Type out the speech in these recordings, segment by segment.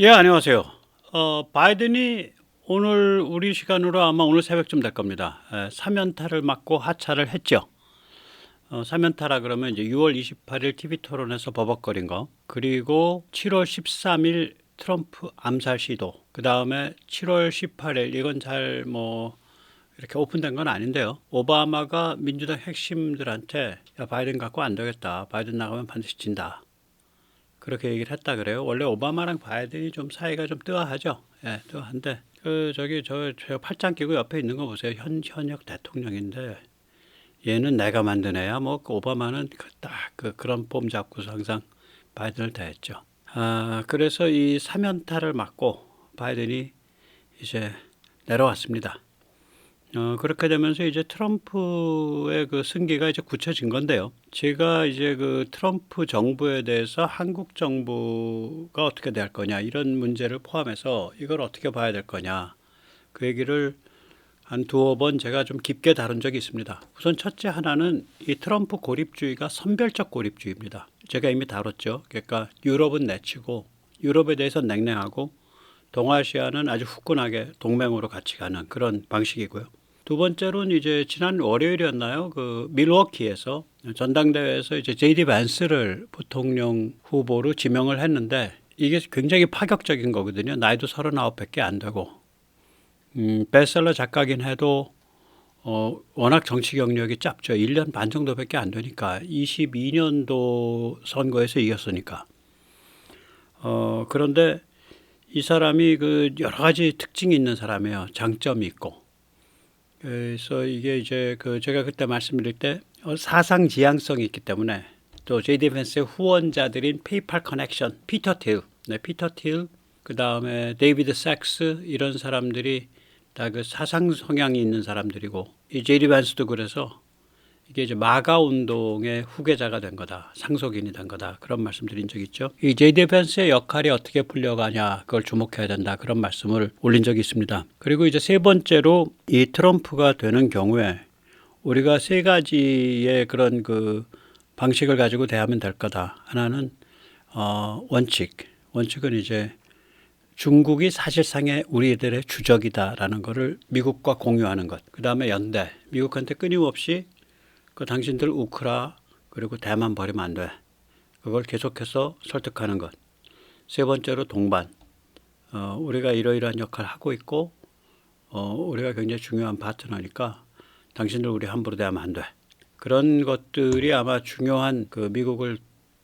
예, 안녕하세요. 바이든이 오늘 우리 시간으로 아마 오늘 새벽쯤 될 겁니다. 3연타를 맞고 하차를 했죠. 3연타라 그러면 이제 6월 28일 TV 토론에서 버벅거린 거, 그리고 7월 13일 트럼프 암살 시도, 그 다음에 7월 18일 이건 잘 뭐 이렇게 오픈된 건 아닌데요. 오바마가 민주당 핵심들한테 야, 바이든 갖고 안 되겠다. 바이든 나가면 반드시 진다. 그렇게 얘기를 했다 그래요. 원래 오바마랑 바이든이 좀 사이가 좀 뜨아하죠. 예, 뜨아한데 저 팔짱 끼고 옆에 있는 거 보세요. 현역 대통령인데 얘는 내가 만든 애야. 뭐그 오바마는 그런 폼 잡고서 항상 바이든을 대했죠. 그래서 이 3연타를 맞고 바이든이 이제 내려왔습니다. 그렇게 되면서 이제 트럼프의 그 승기가 이제 굳혀진 건데요. 제가 이제 그 트럼프 정부에 대해서 한국 정부가 어떻게 될 거냐 이런 문제를 포함해서 이걸 어떻게 봐야 될 거냐 그 얘기를 한 두어 번 제가 좀 깊게 다룬 적이 있습니다. 우선 첫째 하나는 이 트럼프 고립주의가 선별적 고립주의입니다. 제가 이미 다뤘죠. 그러니까 유럽은 내치고 유럽에 대해서 냉랭하고 동아시아는 아주 후끈하게 동맹으로 같이 가는 그런 방식이고요. 두 번째로는 이제 지난 월요일이었나요? 그 밀워키에서 전당대회에서 이제 제이디 밴스를 부통령 후보로 지명을 했는데 이게 굉장히 파격적인 거거든요. 나이도 39밖에 안 되고 베스트셀러 작가긴 해도 워낙 정치 경력이 짧죠. 1년 반 정도밖에 안 되니까 22년도 선거에서 이겼으니까. 그런데 이 사람이 그 여러 가지 특징이 있는 사람이에요. 장점이 있고. 그래서 이게 이제 그 제가 그때 말씀드릴 때 사상 지향성이 있기 때문에 또 제이디 밴스의 후원자들인 페이팔 커넥션, 피터 틸, 피터 틸, 그 다음에 데이비드 삭스 이런 사람들이 다 그 사상 성향이 있는 사람들이고 이 제이디 밴스도 그래서 이게 이제 마가 운동의 후계자가 된 거다. 상속인이 된 거다. 그런 말씀 드린 적 있죠. 이 제이디 밴스의 역할이 어떻게 풀려가냐 그걸 주목해야 된다. 그런 말씀을 올린 적이 있습니다. 그리고 이제 세 번째로 이 트럼프가 되는 경우에 우리가 세 가지의 그런 그 방식을 가지고 대하면 될 거다. 하나는 원칙은 이제 중국이 사실상의 우리들의 주적이다라는 것을 미국과 공유하는 것. 그 다음에 연대. 미국한테 끊임없이 그 당신들 우크라 그리고 대만 버리면 안 돼. 그걸 계속해서 설득하는 것. 세 번째로 동반. 우리가 이러이러한 역할을 하고 있고 우리가 굉장히 중요한 파트너니까 당신들 우리 함부로 대하면 안 돼. 그런 것들이 아마 중요한 그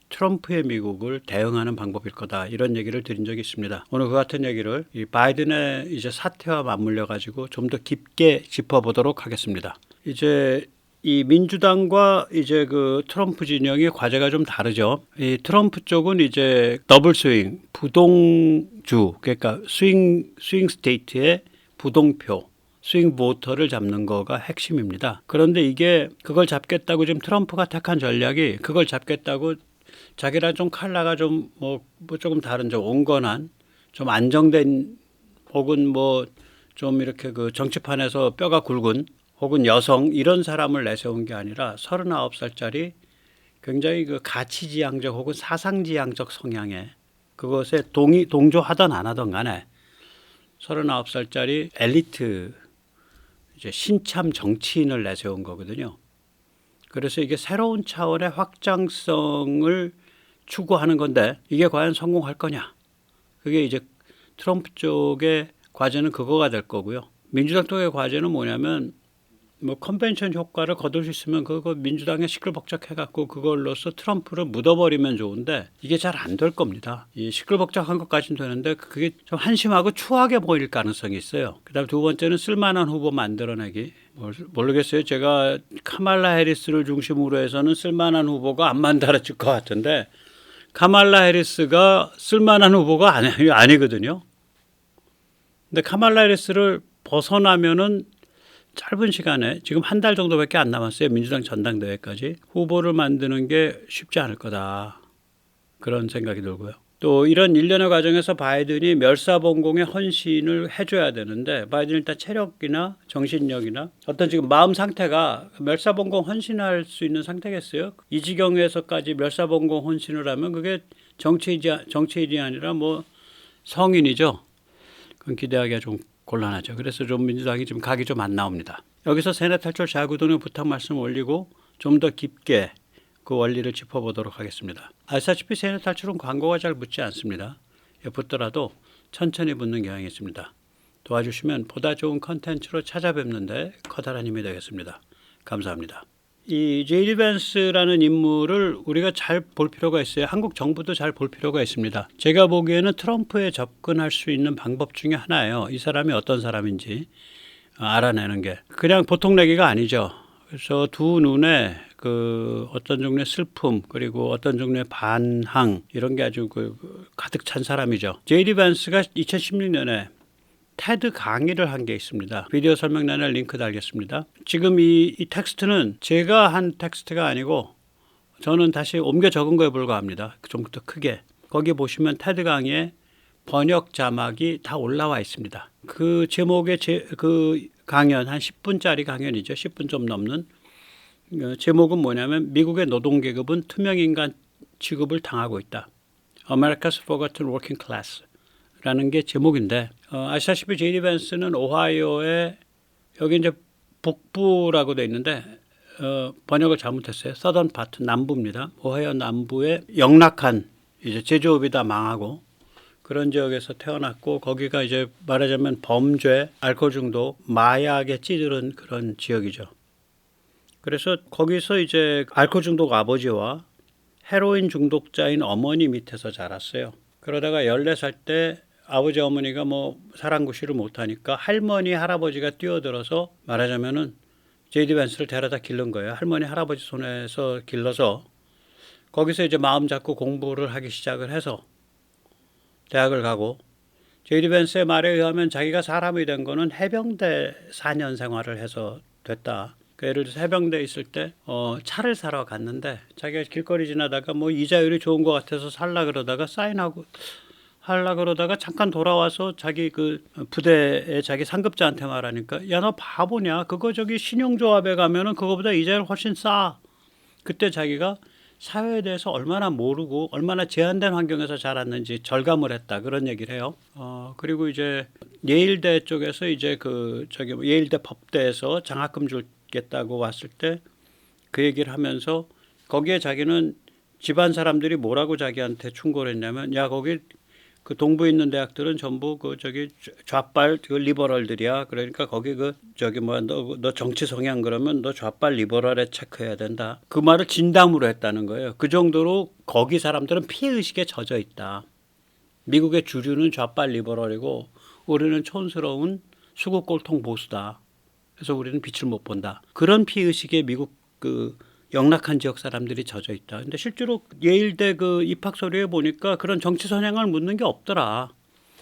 트럼프의 미국을 대응하는 방법일 거다. 이런 얘기를 드린 적이 있습니다. 오늘 그 같은 얘기를 이 바이든의 이제 사태와 맞물려 가지고 좀 더 깊게 짚어보도록 하겠습니다. 이제 이 민주당과 이제 그 트럼프 진영의 과제가 좀 다르죠. 이 트럼프 쪽은 이제 더블 스윙, 부동주, 그러니까 스윙 스테이트의 부동표, 스윙 보터를 잡는 거가 핵심입니다. 그런데 이게 그걸 잡겠다고 지금 트럼프가 택한 전략이 그걸 잡겠다고 자기랑 좀 컬러가 좀 뭐 조금 다른 좀 온건한 좀 안정된 혹은 뭐 좀 이렇게 그 정치판에서 뼈가 굵은 혹은 여성 이런 사람을 내세운 게 아니라 39살짜리 굉장히 그 가치지향적 혹은 사상지향적 성향의 그것에 동조하던 안 하던 간에 39살짜리 엘리트 이제 신참 정치인을 내세운 거거든요. 그래서 이게 새로운 차원의 확장성을 추구하는 건데 이게 과연 성공할 거냐? 그게 이제 트럼프 쪽의 과제는 그거가 될 거고요. 민주당 쪽의 과제는 뭐냐면 뭐 컨벤션 효과를 거둘 수 있으면 그거 민주당에 시끌벅적해갖고 그걸로서 트럼프를 묻어버리면 좋은데 이게 잘 안 될 겁니다. 이 시끌벅적한 것까지는 되는데 그게 좀 한심하고 추하게 보일 가능성이 있어요. 그다음 두 번째는 쓸만한 후보 만들어내기. 모르겠어요. 제가 카말라 해리스를 중심으로 해서는 쓸만한 후보가 안 만들어질 것 같은데 카말라 해리스가 쓸만한 후보가 아니거든요. 근데 카말라 해리스를 벗어나면은 짧은 시간에 지금 한 달 정도밖에 안 남았어요. 민주당 전당대회까지 후보를 만드는 게 쉽지 않을 거다. 그런 생각이 들고요. 또 이런 일련의 과정에서 바이든이 멸사봉공의 헌신을 해줘야 되는데 바이든은 일단 체력이나 정신력이나 어떤 지금 마음 상태가 멸사봉공 헌신할 수 있는 상태겠어요? 이 지경에서까지 멸사봉공 헌신을 하면 그게 정치인이 아니라 뭐 성인이죠. 그건 기대하기가 좀 곤란하죠. 그래서 좀 민주당이 지금 각이 좀 안 나옵니다. 여기서 세뇌 탈출 자구동의 부탁 말씀 올리고 좀 더 깊게 그 원리를 짚어보도록 하겠습니다. 아시다시피 세뇌 탈출은 광고가 잘 붙지 않습니다. 붙더라도 천천히 붙는 경향이 있습니다. 도와주시면 보다 좋은 컨텐츠로 찾아뵙는데 커다란 힘이 되겠습니다. 감사합니다. 이 제이디 밴스라는 인물을 우리가 잘 볼 필요가 있어요. 한국 정부도 잘 볼 필요가 있습니다. 제가 보기에는 트럼프에 접근할 수 있는 방법 중에 하나예요. 이 사람이 어떤 사람인지 알아내는 게 그냥 보통 내기가 아니죠. 그래서 두 눈에 그 어떤 종류의 슬픔 그리고 어떤 종류의 반항 이런 게 아주 가득 찬 사람이죠. 제이디 밴스가 2016년에 테드 강의를 한 게 있습니다. 비디오 설명란에 링크 달겠습니다. 지금 이 텍스트는 제가 한 텍스트가 아니고 저는 다시 옮겨 적은 거에 불과합니다. 좀 더 크게. 거기 보시면 테드 강의에 번역 자막이 다 올라와 있습니다. 그 제목의 그 강연 한 10분짜리 강연이죠. 10분 좀 넘는. 제목은 뭐냐면 미국의 노동계급은 투명인간 취급을 당하고 있다. America's Forgotten Working Class 라는 게 제목인데 아시다시피 제이디 밴스는 오하이오의 여기 이제 북부라고 돼 있는데 번역을 잘못했어요. 서던 파트 남부입니다. 오하이오 남부의 영락한 이제 제조업이 다 망하고 그런 지역에서 태어났고 거기가 이제 말하자면 범죄, 알코올 중독, 마약에 찌들은 그런 지역이죠. 그래서 거기서 이제 알코올 중독 아버지와 헤로인 중독자인 어머니 밑에서 자랐어요. 그러다가 14살 때 아버지 어머니가 뭐 사랑구실을 못하니까 할머니 할아버지가 뛰어들어서 말하자면은 제이디 밴스를 데려다 기른 거예요. 할머니 할아버지 손에서 길러서 거기서 이제 마음 잡고 공부를 하기 시작을 해서 대학을 가고 제이디 밴스의 말에 의하면 자기가 사람이 된 거는 해병대 4년 생활을 해서 됐다. 그러니까 예를 들어서 해병대에 있을 때 차를 사러 갔는데 자기가 길거리 지나다가 뭐 이자율이 좋은 것 같아서 살라 그러다가 사인하고 하려 그러다가 잠깐 돌아와서 자기 그 부대에 자기 상급자한테 말하니까 야 너 바보냐 그거 저기 신용조합에 가면은 그거보다 이자율 훨씬 싸. 그때 자기가 사회에 대해서 얼마나 모르고 얼마나 제한된 환경에서 자랐는지 절감을 했다 그런 얘기를 해요. 그리고 이제 예일대 쪽에서 이제 예일대 법대에서 장학금 주겠다고 왔을 때 그 얘기를 하면서 거기에 자기는 집안 사람들이 뭐라고 자기한테 충고를 했냐면 야 거기 그 동부에 있는 대학들은 전부 좌빨 리버럴들이야. 그러니까 거기 너 정치 성향 그러면 너 좌빨 리버럴에 체크해야 된다. 그 말을 진담으로 했다는 거예요. 그 정도로 거기 사람들은 피해 의식에 젖어 있다. 미국의 주류는 좌빨 리버럴이고 우리는 촌스러운 수국 꼴통 보수다. 그래서 우리는 빛을 못 본다. 그런 피해 의식에 미국 영락한 지역 사람들이 젖어 있다. 근데 실제로 예일대 그 입학 서류에 보니까 그런 정치 선양을 묻는 게 없더라.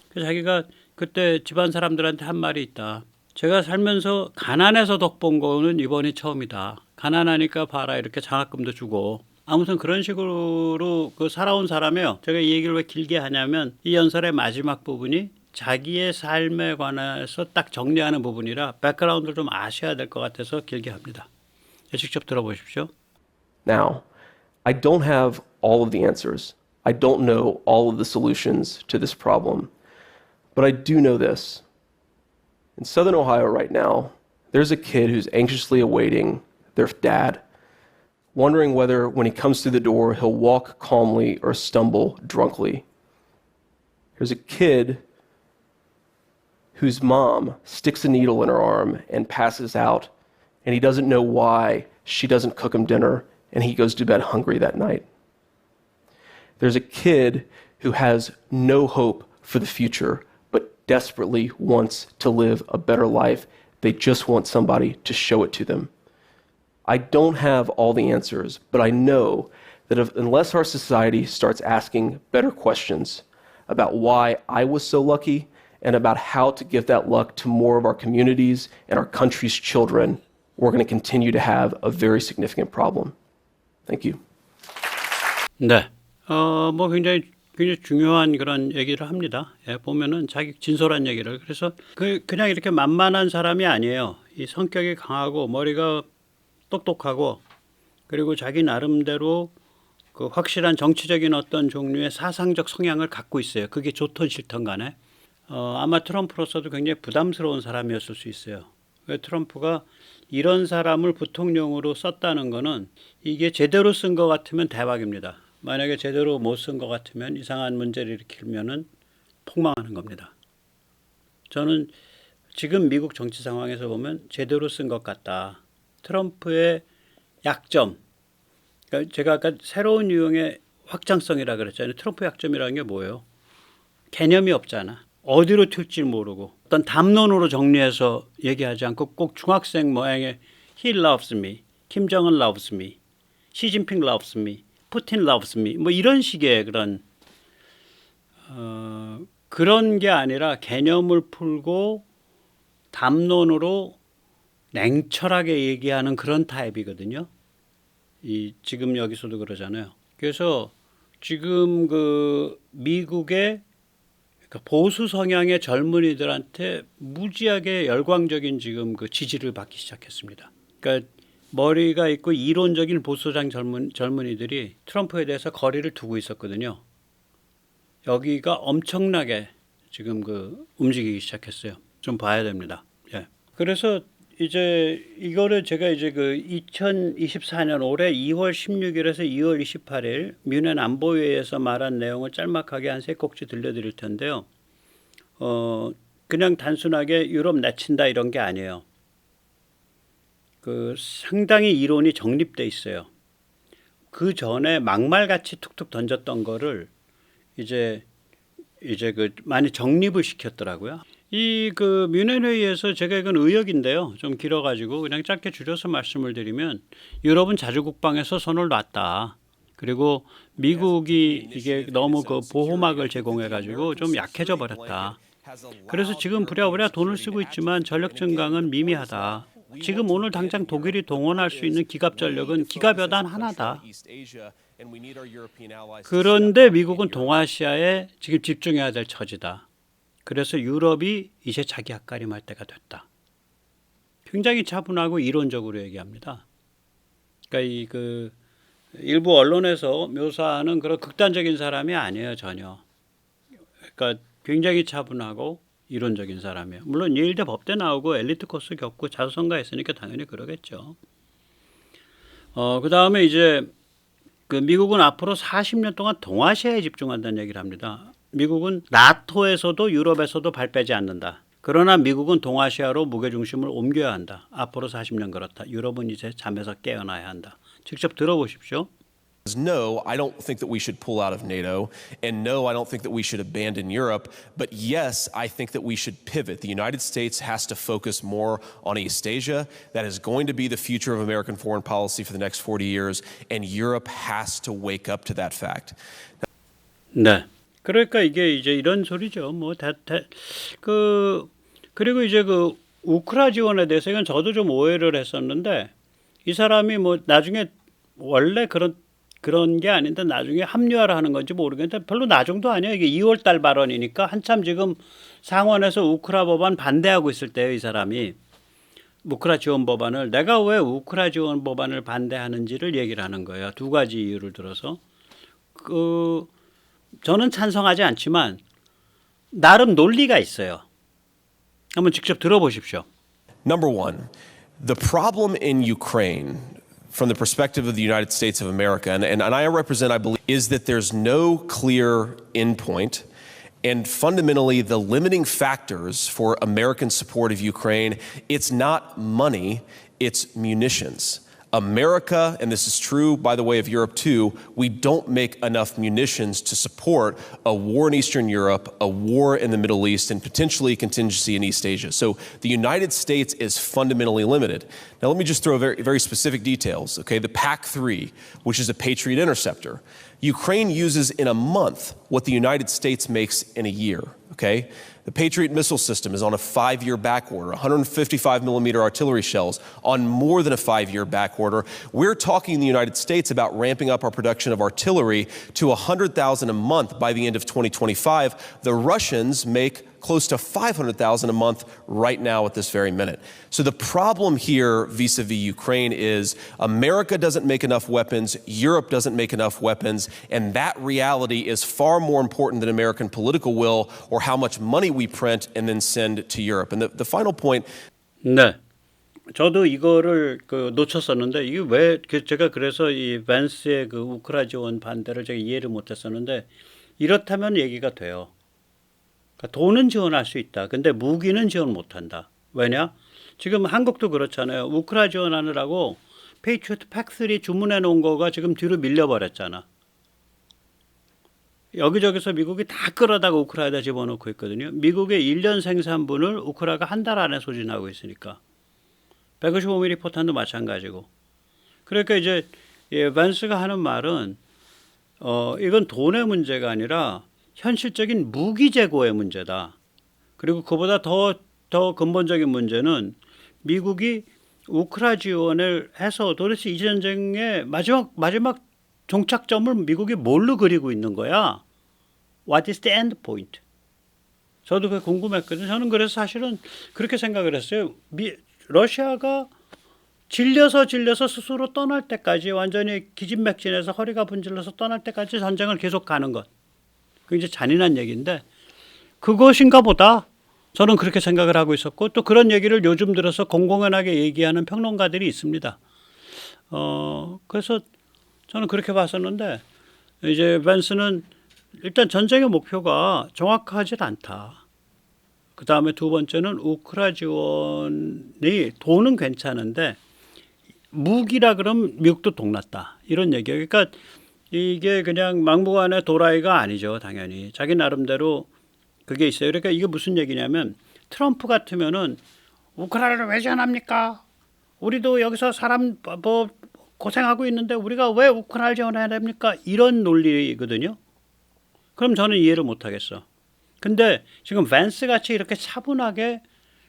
그래서 자기가 그때 집안 사람들한테 한 말이 있다. 제가 살면서 가난해서 덕본 거는 이번이 처음이다. 가난하니까 봐라 이렇게 장학금도 주고. 아무튼 그런 식으로 살아온 사람이에요. 제가 이 얘기를 왜 길게 하냐면 이 연설의 마지막 부분이 자기의 삶에 관해서 딱 정리하는 부분이라 백그라운드를 좀 아셔야 될 것 같아서 길게 합니다. 직접 들어보십시오. Now, I don't have all of the answers. I don't know all of the solutions to this problem. But I do know this. In Southern Ohio right now, there's a kid who's anxiously awaiting their dad, wondering whether when he comes through the door, he'll walk calmly or stumble drunkenly. There's a kid whose mom sticks a needle in her arm and passes out, and he doesn't know why she doesn't cook him dinner, and he goes to bed hungry that night. There's a kid who has no hope for the future, but desperately wants to live a better life. They just want somebody to show it to them. I don't have all the answers, but I know that unless our society starts asking better questions about why I was so lucky and about how to give that luck to more of our communities and our country's children, we're going to continue to have a very significant problem. Thank you. 네. 뭐 굉장히 중요한 그런 얘기를 합니다. 예, 보면은 자기 진솔한 얘기를. 그래서 그냥 이렇게 만만한 사람이 아니에요. 이 성격이 강하고 머리가 똑똑하고 그리고 자기 나름대로 그 확실한 정치적인 어떤 종류의 사상적 성향을 갖고 있어요. 그게 좋든 싫든 간에. 아마 트럼프로서도 굉장히 부담스러운 사람이었을 수 있어요. 트럼프가 이런 사람을 부통령으로 썼다는 거는 이게 제대로 쓴 것 같으면 대박입니다. 만약에 제대로 못 쓴 것 같으면 이상한 문제를 일으키면은 폭망하는 겁니다. 저는 지금 미국 정치 상황에서 보면 제대로 쓴 것 같다. 트럼프의 약점, 그러니까 제가 아까 새로운 유형의 확장성이라 그랬잖아요. 트럼프 약점이라는 게 뭐예요? 개념이 없잖아. 어디로 튈지 모르고 어떤 담론으로 정리해서 얘기하지 않고 꼭 중학생 모양의 He loves me, 김정은 loves me, 시진핑 loves me, 푸틴 loves me 뭐 이런 식의 그런 게 아니라 개념을 풀고 담론으로 냉철하게 얘기하는 그런 타입이거든요. 지금 여기서도 그러잖아요. 그래서 지금 그 미국의 보수 성향의 젊은이들한테 무지하게 열광적인 지금 그 지지를 받기 시작했습니다. 그러니까 머리가 있고 이론적인 보수당 젊은이들이 트럼프에 대해서 거리를 두고 있었거든요. 여기가 엄청나게 지금 그 움직이기 시작했어요. 좀 봐야 됩니다. 예. 그래서 이제 이거를 제가 이제 그 2024년 올해 2월 16일에서 2월 28일 뮌헨 안보회의에서 말한 내용을 짤막하게 한 세 꼭지 들려드릴 텐데요. 그냥 단순하게 유럽 내친다 이런 게 아니에요. 그 상당히 이론이 정립돼 있어요. 그 전에 막말같이 툭툭 던졌던 거를 이제 그 많이 정립을 시켰더라고요. 이 그 뮌헨 회의에서 제가 이건 의역인데요. 좀 길어가지고 그냥 짧게 줄여서 말씀을 드리면 유럽은 자주국방에서 손을 놨다. 그리고 미국이 이게 너무 그 보호막을 제공해가지고 좀 약해져 버렸다. 그래서 지금 부랴부랴 돈을 쓰고 있지만 전력 증강은 미미하다. 지금 오늘 당장 독일이 동원할 수 있는 기갑 전력은 기갑여단 하나다. 그런데 미국은 동아시아에 지금 집중해야 될 처지다. 그래서 유럽이 이제 자기 앞가림할 때가 됐다. 굉장히 차분하고 이론적으로 얘기합니다. 그러니까 그 일부 언론에서 묘사하는 그런 극단적인 사람이 아니에요, 전혀. 그러니까 굉장히 차분하고 이론적인 사람이에요. 물론 예일대 법대 나오고 엘리트 코스 겪고 자수성가했으니까 당연히 그러겠죠. 그 다음에 이제 그 미국은 앞으로 40년 동안 동아시아에 집중한다는 얘기를 합니다. 미국은 나토에서도 유럽에서도 발 빼지 않는다. 그러나 미국은 동아시아로 무게중심을 옮겨야 한다. 앞으로 40년 그렇다. 유럽은 이제 잠에서 깨어나야 한다. 직접 들어보십시오. No, I don't think that we should pull out of NATO, and no, I don't think that we should abandon Europe, but yes, I think that we should pivot. The United States has to focus more on East Asia. That is going to be the future of American foreign policy for the next 40 years, and Europe has to wake up to that fact. 네. 그러니까 이게 이제 이런 소리죠. 그리고 이제 그 우크라 지원에 대해서 이건 저도 좀 오해를 했었는데 이 사람이 뭐 나중에 원래 그런 게 아닌데 나중에 합류하라 하는 건지 모르겠는데 별로 나중도 아니에요. 이게 2월 달 발언이니까 한참 지금 상원에서 우크라 법안 반대하고 있을 때예요. 이 사람이 우크라 지원 법안을 내가 왜 우크라 지원 법안을 반대하는지를 얘기를 하는 거예요. 두 가지 이유를 들어서 저는 찬성하지 않지만 나름 논리가 있어요. 한번 직접 들어보십시오. Number one, the problem in Ukraine from the perspective of the United States of America, and I represent, I believe, is that there's no clear endpoint. And fundamentally, the limiting factors for American support of Ukraine, it's not money, it's munitions. America, and this is true, by the way, of Europe too, we don't make enough munitions to support a war in Eastern Europe, a war in the Middle East, and potentially contingency in East Asia. So the United States is fundamentally limited. Now, let me just throw very, very specific details, okay? The PAC-3, which is a Patriot interceptor, Ukraine uses in a month what the United States makes in a year, okay? The Patriot missile system is on a 5-year back order, 155 millimeter artillery shells on more than a 5-year back order. We're talking in the United States about ramping up our production of artillery to 100,000 a month by the end of 2025. The Russians make close to 500,000 a month right now at this very minute. So the problem here vis-a-vis Ukraine is America doesn't make enough weapons, Europe doesn't make enough weapons, and that reality is far more important than American political will or how much money we print and then send to Europe. And the final point. 네. 저도 이거를 놓쳤었는데 이게 왜 제가 그래서 이 밴스의 그 우크라 지원 반대를 제가 이해를 못했었는데 이렇다면 얘기가 돼요. 그러니까 돈은 지원할 수 있다. 근데 무기는 지원 못한다. 왜냐? 지금 한국도 그렇잖아요. 우크라 지원하느라고 페이트리어트 팩3 주문해 놓은 거가 지금 뒤로 밀려버렸잖아. 여기저기서 미국이 다 끌어다가 우크라이나에 집어넣고 있거든요. 미국의 1년 생산분을 우크라가 한 달 안에 소진하고 있으니까. 155mm 포탄도 마찬가지고. 그러니까 이제 밴스가 하는 말은 이건 돈의 문제가 아니라 현실적인 무기 재고의 문제다. 그리고 그보다 더 근본적인 문제는 미국이 우크라 지원을 해서 도대체 이 전쟁의 마지막 종착점을 미국이 뭘로 그리고 있는 거야? What is the end point? 저도 그게 궁금했거든요. 저는 그래서 사실은 그렇게 생각을 했어요. 러시아가 질려서 스스로 떠날 때까지 완전히 기진맥진해서 허리가 분질러서 떠날 때까지 전쟁을 계속 가는 것. 굉장히 잔인한 얘기인데 그것인가 보다. 저는 그렇게 생각을 하고 있었고 또 그런 얘기를 요즘 들어서 공공연하게 얘기하는 평론가들이 있습니다. 그래서 저는 그렇게 봤었는데 이제 밴스는 일단 전쟁의 목표가 정확하지 않다. 그 다음에 두 번째는 우크라 지원이 돈은 괜찮은데 무기라 그러면 미국도 동났다. 이런 얘기예요. 그러니까 이게 그냥 막무가내 도라이가 아니죠. 당연히. 자기 나름대로 그게 있어요. 그러니까 이게 무슨 얘기냐면 트럼프 같으면은 우크라이나를 왜 지원합니까? 우리도 여기서 사람 뭐 고생하고 있는데 우리가 왜 우크라이나를 지원해야 됩니까? 이런 논리거든요. 그럼 저는 이해를 못 하겠어. 근데 지금 밴스 같이 이렇게 차분하게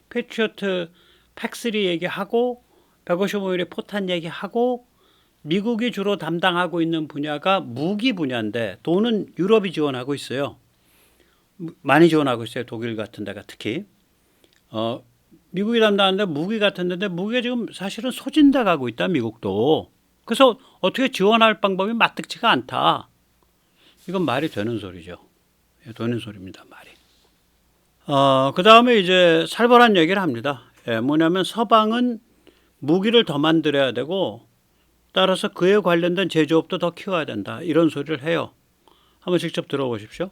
패트리어트 팩3 얘기하고 155mm 포탄 얘기하고 미국이 주로 담당하고 있는 분야가 무기 분야인데 돈은 유럽이 지원하고 있어요. 많이 지원하고 있어요. 독일 같은 데가 특히. 미국이 담당하는데 무기 같은 데인데 무기가 지금 사실은 소진돼 가고 있다. 미국도. 그래서 어떻게 지원할 방법이 마뜩지가 않다. 이건 말이 되는 소리죠. 되는 소리입니다. 말이. 그 다음에 이제 살벌한 얘기를 합니다. 뭐냐면 서방은 무기를 더 만들어야 되고 따라서 그에 관련된 제조업도 더 키워야 된다. 이런 소리를 해요. 한번 직접 들어보십시오.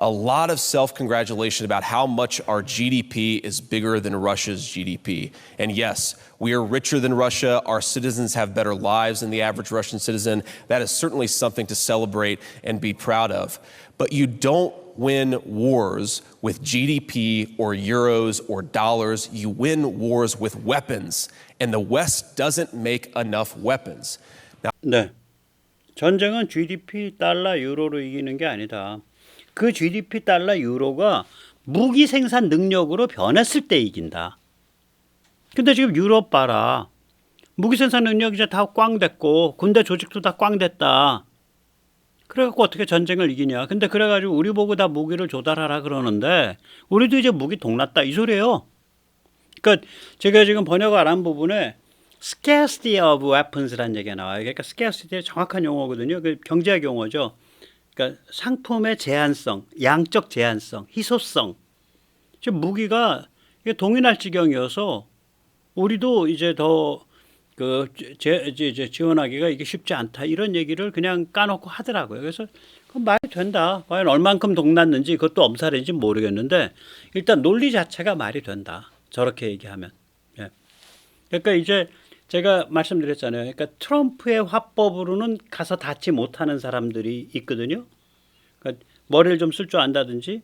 A lot of self-congratulation about how much our GDP is bigger than Russia's GDP. And yes, we are richer than Russia. Our citizens have better lives than the average Russian citizen. That is certainly something to celebrate and be proud of. But you don't win wars with GDP or euros or dollars. You win wars with weapons. And the West doesn't make enough weapons. Now, 네. 전쟁은 GDP, 달러, 유로로 이기는 게 아니다. 그 GDP, 달러, 유로가 무기 생산 능력으로 변했을 때 이긴다. 근데 지금 유럽 봐라. 무기 생산 능력 이제 다 꽝 됐고 군대 조직도 다 꽝 됐다. 그래갖고 어떻게 전쟁을 이기냐. 근데 그래가지고 우리 보고 다 무기를 조달하라 그러는데 우리도 이제 무기 동났다 이 소리예요. 그러니까 제가 지금 번역을 안 한 부분에 scarcity of weapons라는 얘기가 나와요. 그러니까 scarcity의 정확한 용어거든요. 그 경제학 용어죠. 그러니까 상품의 제한성, 양적 제한성, 희소성. 지금 무기가 이게 동일할 지경이어서 우리도 이제 더 이제 지원하기가 이게 쉽지 않다 이런 얘기를 그냥 까놓고 하더라고요. 그래서 그 말이 된다. 과연 얼만큼 동났는지 그것도 엄살인지 모르겠는데 일단 논리 자체가 말이 된다. 저렇게 얘기하면. 예. 그러니까 이제 제가 말씀드렸잖아요. 그러니까 트럼프의 화법으로는 가서 닿지 못하는 사람들이 있거든요. 그러니까 머리를 좀 쓸 줄 안다든지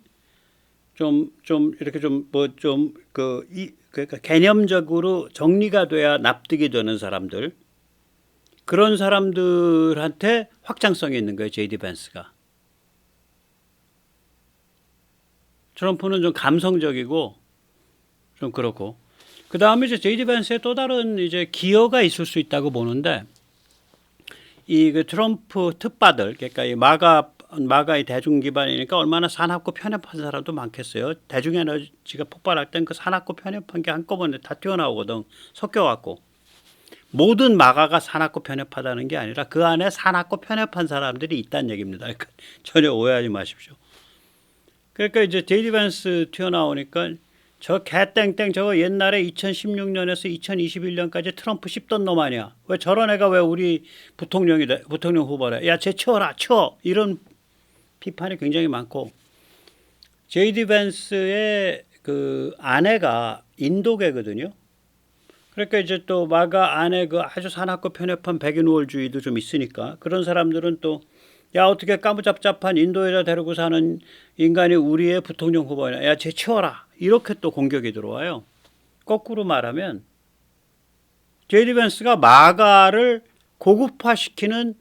좀 이렇게 그러니까 개념적으로 정리가 돼야 납득이 되는 사람들. 그런 사람들한테 확장성이 있는 거예요. 제이디 밴스가. 트럼프는 좀 감성적이고 좀 그렇고. 그 다음에 이제 제이디 밴스의 또 다른 이제 기여가 있을 수 있다고 보는데 이 그 트럼프 특바들, 그러니까 이 마가 마가의 대중 기반이니까 얼마나 사납고 편협한 사람도 많겠어요. 대중에너지가 폭발할 땐 그 사납고 편협한 게 한꺼번에 다 튀어나오거든. 섞여갖고. 모든 마가가 사납고 편협하다는 게 아니라 그 안에 사납고 편협한 사람들이 있다는 얘기입니다. 그러니까 전혀 오해하지 마십시오. 그러니까 이제 제이디 밴스 튀어나오니까 저 개땡땡 저거 옛날에 2016년에서 2021년까지 트럼프 씹던 놈 아니야. 왜 저런 애가 왜 우리 부통령 후보래. 야, 쟤 치워라, 치워. 이런 비판이 굉장히 많고, 제이디 밴스의 그 아내가 인도계거든요. 그러니까 이제 또 마가 안에 그 아주 사납고 편협한 백인 우월주의도 좀 있으니까 그런 사람들은 또 야, 어떻게 까무잡잡한 인도 여자 데리고 사는 인간이 우리의 부통령 후보냐. 야, 쟤 치워라. 이렇게 또 공격이 들어와요. 거꾸로 말하면 제이디 밴스가 마가를 고급화시키는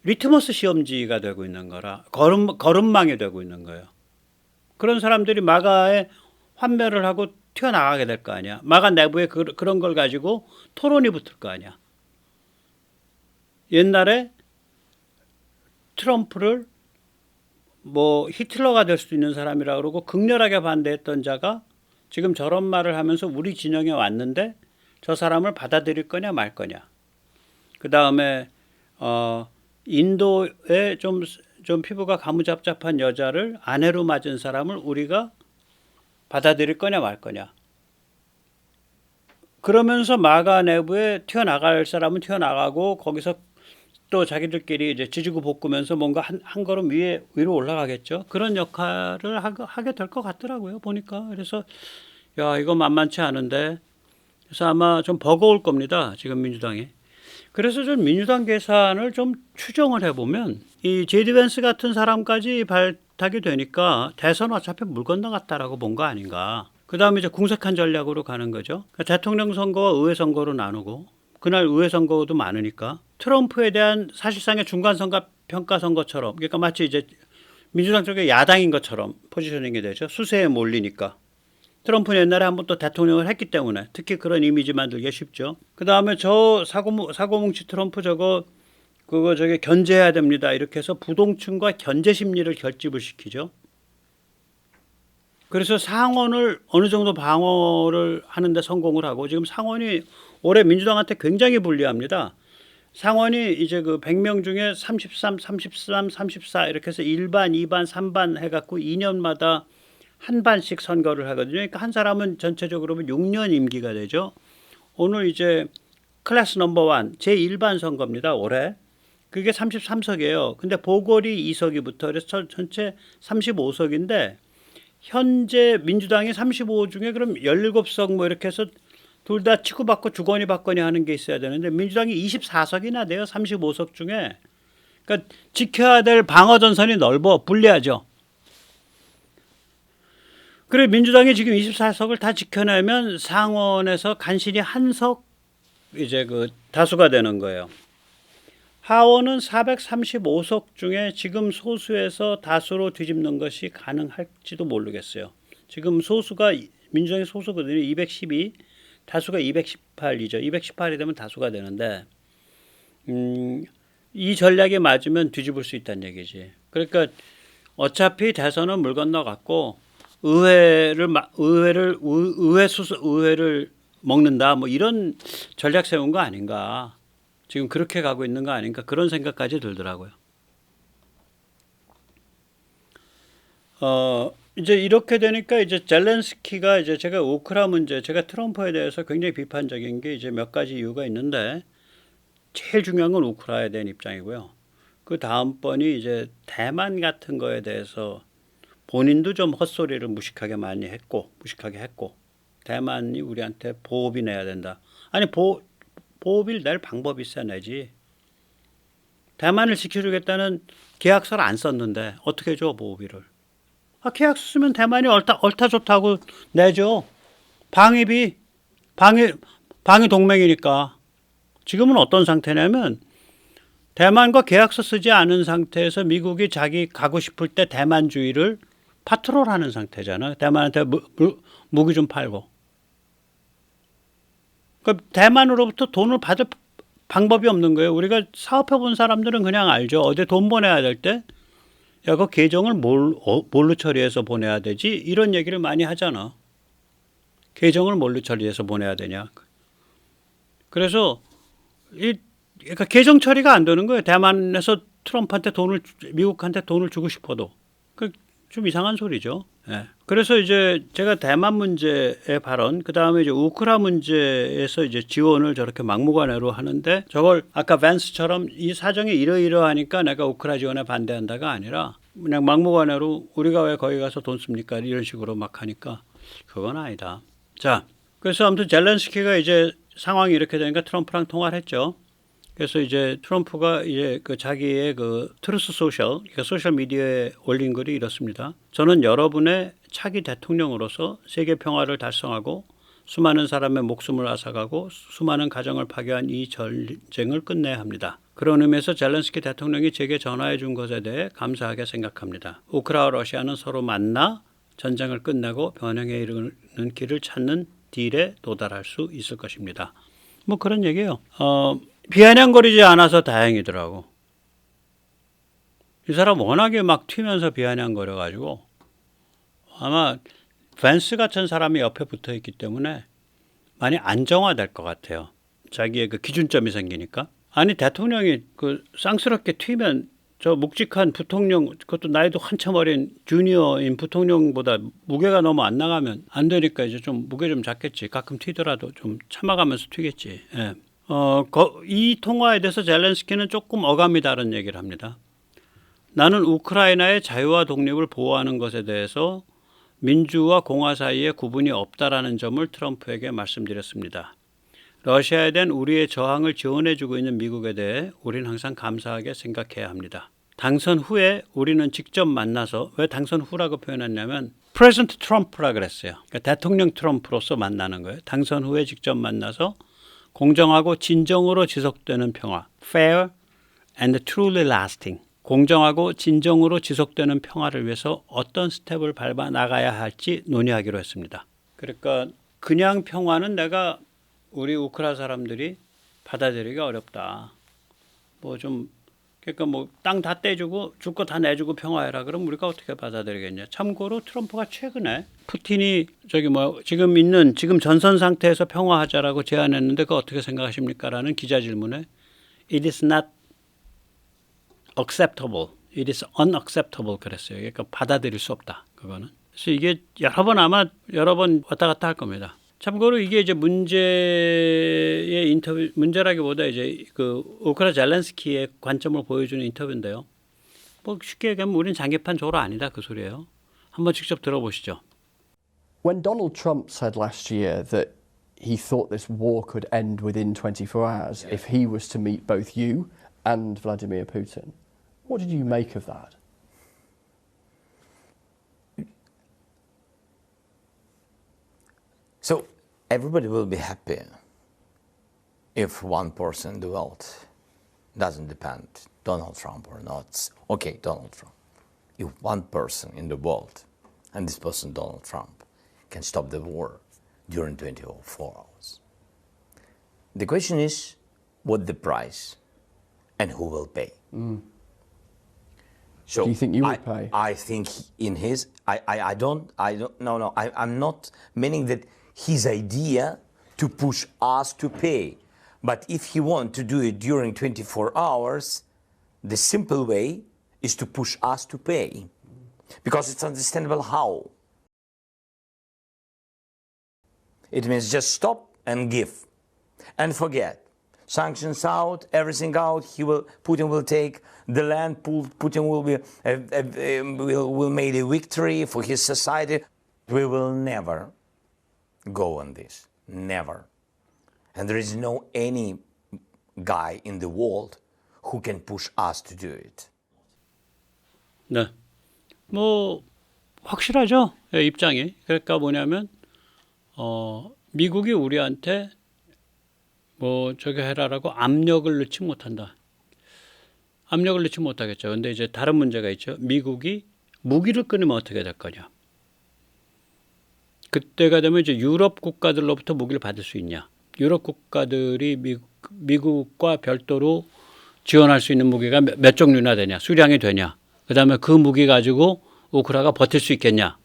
리트머스 시험지가 되고 있는 거라 걸음망이 되고 있는 거예요. 그런 사람들이 마가에 환멸을 하고 튀어나가게 될 거 아니야. 마가 내부에 그런 걸 가지고 토론이 붙을 거 아니야. 옛날에 트럼프를 뭐 히틀러가 될 수도 있는 사람이라 그러고 극렬하게 반대했던 자가 지금 저런 말을 하면서 우리 진영에 왔는데 저 사람을 받아들일 거냐 말 거냐. 그 다음에 인도에 좀 피부가 가무잡잡한 여자를 아내로 맞은 사람을 우리가 받아들일 거냐 말 거냐. 그러면서 마가 내부에 튀어나갈 사람은 튀어나가고 거기서 또 자기들끼리 이제 지지고 볶으면서 뭔가 한 걸음 위로 올라가겠죠. 그런 역할을 하게 될 것 같더라고요. 보니까. 그래서 야, 이거 만만치 않은데. 그래서 아마 좀 버거울 겁니다. 지금 민주당이. 그래서 좀 민주당 계산을 좀 추정을 해보면 이 제이디 밴스 같은 사람까지 발탁이 되니까 대선 어차피 물 건너갔다라고 본 거 아닌가. 그 다음에 이제 궁색한 전략으로 가는 거죠. 그러니까 대통령 선거와 의회 선거로 나누고 그날 의회 선거도 많으니까 트럼프에 대한 사실상의 중간 선거 평가 선거처럼 그러니까 마치 이제 민주당 쪽에 야당인 것처럼 포지셔닝이 되죠. 수세에 몰리니까. 트럼프는 옛날에 한번 또 대통령을 했기 때문에 특히 그런 이미지 만들기가 쉽죠. 그 다음에 저 사고뭉치 트럼프 저게 견제해야 됩니다. 이렇게 해서 부동층과 견제 심리를 결집을 시키죠. 그래서 상원을 어느 정도 방어를 하는데 성공을 하고 지금 상원이 올해 민주당한테 굉장히 불리합니다. 상원이 이제 그 100명 중에 33, 34 이렇게 해서 1반, 2반, 3반 해갖고 2년마다 한 반씩 선거를 하거든요. 그러니까 한 사람은 전체적으로 보면 6년 임기가 되죠. 오늘 이제 클래스 넘버 1 제1반 선거입니다. 올해. 그게 33석이에요. 근데 보궐이 2석이부터 그래서 전체 35석인데 현재 민주당이 35 중에 그럼 17석 뭐 이렇게 해서 둘 다 치고받고 주거니 받거니 하는 게 있어야 되는데 민주당이 24석이나 돼요. 35석 중에. 그러니까 지켜야 될 방어 전선이 넓어 불리하죠. 그래 민주당이 지금 24석을 다 지켜내면 상원에서 간신히 한 석 이제 그 다수가 되는 거예요. 하원은 435석 중에 지금 소수에서 다수로 뒤집는 것이 가능할지도 모르겠어요. 지금 소수가 민주당의 소수거든요. 212, 다수가 218이죠. 218이 되면 다수가 되는데 이 전략이 맞으면 뒤집을 수 있다는 얘기지. 그러니까 어차피 대선은 물 건너갔고 의회를 먹는다 뭐 이런 전략 세운 거 아닌가. 지금 그렇게 가고 있는 거 아닌가 그런 생각까지 들더라고요. 이제 이렇게 되니까 이제 젤렌스키가 이제 제가 우크라 문제, 제가 트럼프에 대해서 굉장히 비판적인 게 이제 몇 가지 이유가 있는데 제일 중요한 건 우크라에 대한 입장이고요. 그 다음번이 이제 대만 같은 거에 대해서 본인도 좀 헛소리를 무식하게 했고 대만이 우리한테 보호비 내야 된다. 아니 보호비를 낼 방법이 있어야 내지. 대만을 지켜주겠다는 계약서를 안 썼는데 어떻게 줘 보호비를. 계약서 쓰면 대만이 얼타 좋다고 내죠. 방위 동맹이니까. 지금은 어떤 상태냐면 대만과 계약서 쓰지 않은 상태에서 미국이 자기 가고 싶을 때 대만주의를 파트롤하는 상태잖아요. 대만한테 무기 좀 팔고. 그러니까 대만으로부터 돈을 받을 방법이 없는 거예요. 우리가 사업해 본 사람들은 그냥 알죠. 어디 돈 보내야 될 때 야, 그 계정을 뭘로 처리해서 보내야 되지? 이런 얘기를 많이 하잖아. 계정을 뭘로 처리해서 보내야 되냐. 그래서 그러니까 계정 처리가 안 되는 거예요. 대만에서 트럼프한테 미국한테 돈을 주고 싶어도. 좀 이상한 소리죠. 예. 그래서 이제 제가 대만 문제의 발언, 그 다음에 이제 우크라 문제에서 이제 지원을 저렇게 막무가내로 하는데 저걸 아까 밴스처럼 이 사정이 이러이러하니까 내가 우크라 지원에 반대한다가 아니라 그냥 막무가내로 우리가 왜 거기 가서 돈 씁니까? 이런 식으로 막 하니까 그건 아니다. 자, 그래서 아무튼 젤렌스키가 이제 상황이 이렇게 되니까 트럼프랑 통화를 했죠. 그래서 이제 트럼프가 이제 그 자기의 그 트루스 소셜, 그러니까 소셜 미디어에 올린 글이 이렇습니다. 저는 여러분의 차기 대통령으로서 세계 평화를 달성하고 수많은 사람의 목숨을 앗아가고 수많은 가정을 파괴한 이 전쟁을 끝내야 합니다. 그런 의미에서 젤렌스키 대통령이 제게 전화해 준 것에 대해 감사하게 생각합니다. 우크라이나와 러시아는 서로 만나 전쟁을 끝내고 변형에 이르는 길을 찾는 딜에 도달할 수 있을 것입니다. 뭐 그런 얘기예요. 비아냥거리지 않아서 다행이더라고. 이 사람 워낙에 막 튀면서 비아냥거려가지고 아마 밴스 같은 사람이 옆에 붙어 있기 때문에 많이 안정화될 것 같아요. 자기의 그 기준점이 생기니까. 아니 대통령이 그 쌍스럽게 튀면 저 묵직한 부통령, 그것도 나이도 한참 어린 주니어인 부통령보다 무게가 너무 안 나가면 안 되니까 이제 좀 무게 좀 작겠지. 가끔 튀더라도 좀 참아가면서 튀겠지. 예. 이 통화에 대해서 젤렌스키는 조금 어감이 다른 얘기를 합니다. 나는 우크라이나의 자유와 독립을 보호하는 것에 대해서 민주와 공화 사이에 구분이 없다라는 점을 트럼프에게 말씀드렸습니다. 러시아에 대한 우리의 저항을 지원해주고 있는 미국에 대해 우리는 항상 감사하게 생각해야 합니다. 당선 후에 우리는 직접 만나서, 왜 당선 후라고 표현했냐면 프레젠트 트럼프라 그랬어요. 그러니까 대통령 트럼프로서 만나는 거예요. 당선 후에 직접 만나서 공정하고 진정으로 지속되는 평화, fair and truly lasting. 공정하고 진정으로 지속되는 평화를 위해서 어떤 스텝을 밟아 나가야 할지 논의하기로 했습니다. 그러니까 그냥 평화는 내가 우리 우크라 사람들이 받아들이기가 어렵다. 뭐 좀 그러니까 뭐 땅 다 떼주고 줄 거 다 내주고 평화해라. 그럼 우리가 어떻게 받아들이겠냐. 참고로 트럼프가 최근에 푸틴이 지금 전선 상태에서 평화하자라고 제안했는데 그거 어떻게 생각하십니까?라는 기자 질문에 It is not acceptable. It is unacceptable 그랬어요. 그러니까 받아들일 수 없다. 그거는. 그래서 이게 여러 번 왔다 갔다 할 겁니다. 참고로 이게 이제 문제라기보다 이제 그 우크라 젤렌스키의 관점을 보여주는 인터뷰인데요. 뭐 쉽게 얘기하면 우리는 장기판 조로 아니다 그 소리예요. 한번 직접 들어보시죠. When Donald Trump said last year that he thought this war could end within 24 hours if he was to meet both you and Vladimir Putin, what did you make of that? So everybody will be happy if one person in the world doesn't depend Donald Trump or not. Okay, Donald Trump. If one person in the world, and this person Donald Trump, can stop the war during 24 hours. The question is, what the price and who will pay? So Do you think you would pay? I think in his, I'm not meaning that his idea to push us to pay. But if he want to do it during 24 hours, the simple way is to push us to pay. Because it's understandable how. It means just stop and give and forget. Sanctions out, everything out. Putin will take the land. Putin will make a victory for his society. We will never go on this, never. And there is no any guy in the world who can push us to do it. 네, 뭐 확실하죠. 입장이. 그러니까 뭐냐면 미국이 우리한테 뭐 저기 해라라고 압력을 넣지 못한다. 압력을 넣지 못하겠죠. 근데 이제 다른 문제가 있죠. 미국이 무기를 끊으면 어떻게 될 거냐. 그때가 되면 이제 유럽 국가들로부터 무기를 받을 수 있냐. 유럽 국가들이 미국과 별도로 지원할 수 있는 무기가 몇 종류나 되냐. 수량이 되냐. 그다음에 그 무기 가지고 우크라이나가 버틸 수 있겠냐?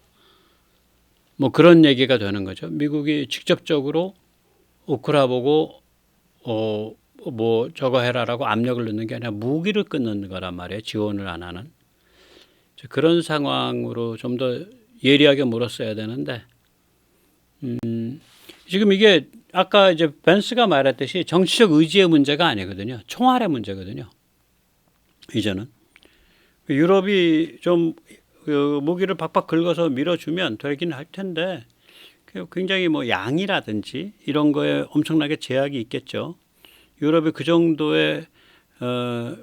뭐 그런 얘기가 되는 거죠. 미국이 직접적으로 우크라이나 보고 뭐 저거 해라라고 압력을 넣는 게 아니라 무기를 끊는 거란 말이에요. 지원을 안 하는. 그런 상황으로 좀 더 예리하게 물었어야 되는데 지금 이게 아까 이제 벤스가 말했듯이 정치적 의지의 문제가 아니거든요. 총알의 문제거든요. 이제는 유럽이 좀 무기를 박박 긁어서 밀어주면 되긴 할 텐데 굉장히 뭐 양이라든지 이런 거에 엄청나게 제약이 있겠죠. 유럽이 그 정도의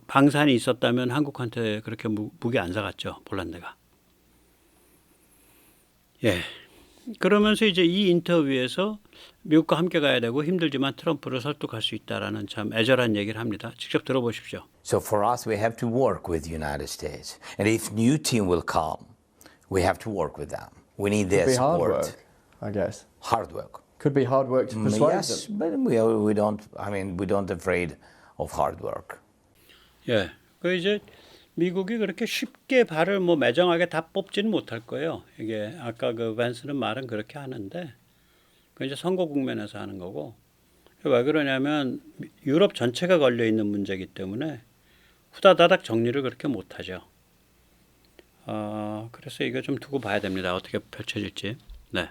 방산이 있었다면 한국한테 그렇게 무기 안 사갔죠. 폴란드가. 예. 그러면서 이제 이 인터뷰에서 미국과 함께 가야 되고 힘들지만 트럼프를 설득할 수 있다라는 참 애절한 얘기를 합니다. 직접 들어보십시오. So for us, we have to work with the United States. And if new team will come, we have to work with them. We need their Could be hard support. work, I guess. Hard work. Could be hard work to persuade Yes, them. but we don't. I mean, we don't afraid of hard work. 예. 그 이제 미국이 그렇게 쉽게 발을 뭐 매정하게 다 뽑지는 못할 거예요. 이게 아까 그 밴스는 말은 그렇게 하는데 그 이제 선거 국면에서 하는 거고 왜 그러냐면 유럽 전체가 걸려 있는 문제이기 때문에 후다다닥 정리를 그렇게 못하죠. 그래서 이거 좀 두고 봐야 됩니다. 어떻게 펼쳐질지. 네.